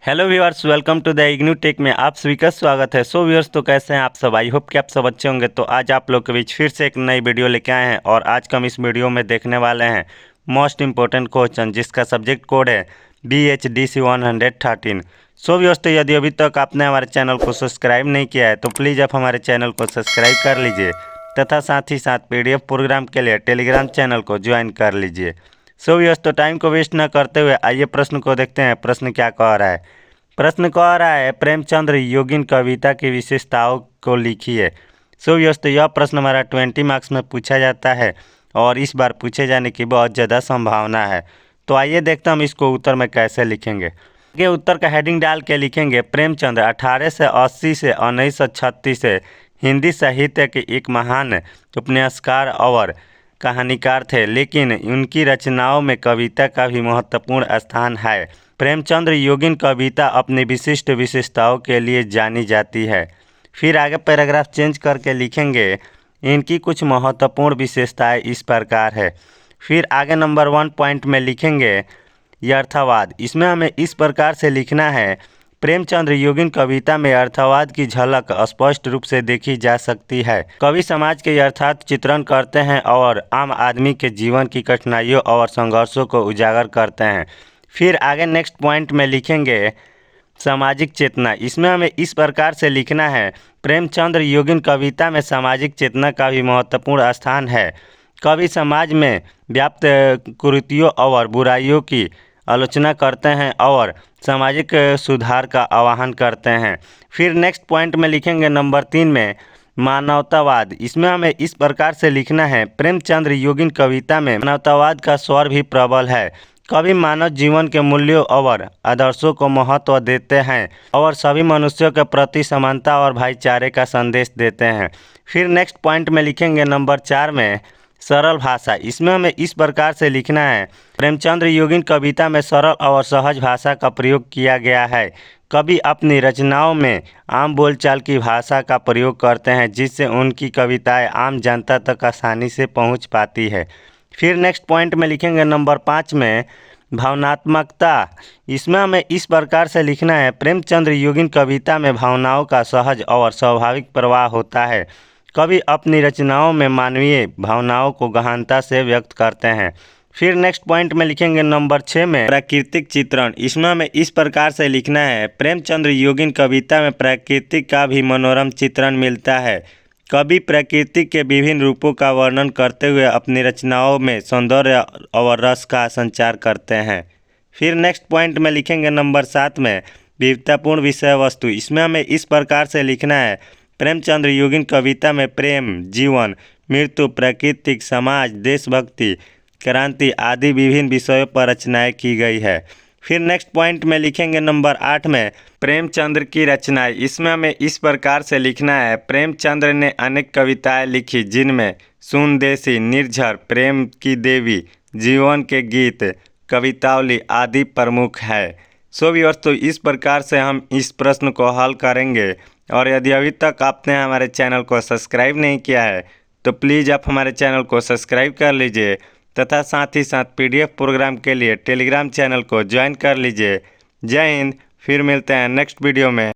Hello viewers, welcome to the IGNOU tech में आप सभी का स्वागत है। सो व्यूअर्स, तो कैसे हैं आप सब? आई होप कि आप सब अच्छे होंगे। तो आज आप लोग के बीच फिर से एक नई वीडियो लेके आए हैं और आज का हम इस वीडियो में देखने वाले हैं मोस्ट इंपॉर्टेंट क्वेश्चन, जिसका सब्जेक्ट कोड है BHDC 113। सो व्यूअर्स, तो यदि अभी तक आपने हमारे चैनल को सब्सक्राइब नहीं किया है तो प्लीज़ आप हमारे चैनल को सब्सक्राइब कर लीजिए तथा साथ ही साथ PDF प्रोग्राम के लिए टेलीग्राम चैनल को ज्वाइन कर लीजिए। सो व्यूअर्स, तो टाइम को वेस्ट न करते हुए आइए प्रश्न को देखते हैं। प्रश्न क्या कह रहा है? प्रश्न कह रहा है, प्रेमचंद्र योगिन कविता की विशेषताओं को लिखिए। सो व्यूअर्स, तो यह प्रश्न हमारा 20 मार्क्स में पूछा जाता है और इस बार पूछे जाने की बहुत ज़्यादा संभावना है। तो आइए देखते हैं हम इसको उत्तर में कैसे लिखेंगे। आगे उत्तर का हेडिंग डाल के लिखेंगे, प्रेमचंद्र 1880 से 1936 से हिंदी साहित्य के एक महान उपन्यासकार और कहानीकार थे, लेकिन उनकी रचनाओं में कविता का भी महत्वपूर्ण स्थान है। प्रेमचंद्र योगिन कविता अपनी विशिष्ट विशेषताओं के लिए जानी जाती है। फिर आगे पैराग्राफ चेंज करके लिखेंगे, इनकी कुछ महत्वपूर्ण विशेषताएं इस प्रकार है। फिर आगे नंबर 1 पॉइंट में लिखेंगे यथार्थवाद। इसमें हमें इस प्रकार से लिखना है, प्रेमचंद्र योगिन कविता में अर्थवाद की झलक स्पष्ट रूप से देखी जा सकती है। कवि समाज के यथार्थ चित्रण करते हैं और आम आदमी के जीवन की कठिनाइयों और संघर्षों को उजागर करते हैं। फिर आगे नेक्स्ट पॉइंट में लिखेंगे सामाजिक चेतना। इसमें हमें इस प्रकार से लिखना है, प्रेमचंद्र योगिन कविता में सामाजिक चेतना का भी महत्वपूर्ण स्थान है। कवि समाज में व्याप्त कुरीतियों और बुराइयों की आलोचना करते हैं और सामाजिक सुधार का आह्वान करते हैं। फिर नेक्स्ट पॉइंट में लिखेंगे नंबर 3 में मानवतावाद। इसमें हमें इस प्रकार से लिखना है, प्रेमचंद्र योगिन कविता में मानवतावाद का स्वर भी प्रबल है। कवि मानव जीवन के मूल्यों और आदर्शों को महत्व देते हैं और सभी मनुष्यों के प्रति समानता और भाईचारे का संदेश देते हैं। फिर नेक्स्ट पॉइंट में लिखेंगे नंबर 4 में सरल भाषा। इसमें हमें इस प्रकार से लिखना है, प्रेमचंद्र योगिन कविता में सरल और सहज भाषा का प्रयोग किया गया है। कवि अपनी रचनाओं में आम बोलचाल की भाषा का प्रयोग करते हैं, जिससे उनकी कविताएं आम जनता तक आसानी से पहुंच पाती है। फिर नेक्स्ट पॉइंट में लिखेंगे नंबर 5 में भावनात्मकता। इसमें हमें इस प्रकार से लिखना है, प्रेमचंद्र योगिन कविता में भावनाओं का सहज और स्वाभाविक प्रवाह होता है। कवि अपनी रचनाओं में मानवीय भावनाओं को गहनता से व्यक्त करते हैं। फिर नेक्स्ट पॉइंट में लिखेंगे नंबर 6 में प्राकृतिक चित्रण। इसमें हमें इस प्रकार से लिखना है, प्रेमचंद्र योगिन कविता में प्रकृति का भी मनोरम चित्रण मिलता है। कवि प्रकृति के विभिन्न रूपों का वर्णन करते हुए अपनी रचनाओं में सौंदर्य और रस का संचार करते हैं। फिर नेक्स्ट पॉइंट में लिखेंगे नंबर 7 में विविधतापूर्ण विषय वस्तु। इसमें हमें इस प्रकार से लिखना है, प्रेमचंद्र योगिन कविता में प्रेम, जीवन, मृत्यु, प्राकृतिक, समाज, देशभक्ति, क्रांति आदि विभिन्न विषयों पर रचनाएं की गई है। फिर नेक्स्ट पॉइंट में लिखेंगे नंबर 8 में प्रेमचंद्र की रचनाएं। इसमें हमें इस प्रकार से लिखना है, प्रेमचंद्र ने अनेक कविताएं लिखी, जिनमें सुनदेशी, निर्झर, प्रेम की देवी, जीवन के गीत, कवितावली आदि प्रमुख है। सो व्यूअर्स, तो इस प्रकार से हम इस प्रश्न को हल करेंगे और यदि अभी तक आपने हमारे चैनल को सब्सक्राइब नहीं किया है तो प्लीज़ आप हमारे चैनल को सब्सक्राइब कर लीजिए तथा साथ ही साथ PDF प्रोग्राम के लिए टेलीग्राम चैनल को ज्वाइन कर लीजिए। जय हिंद। फिर मिलते हैं नेक्स्ट वीडियो में।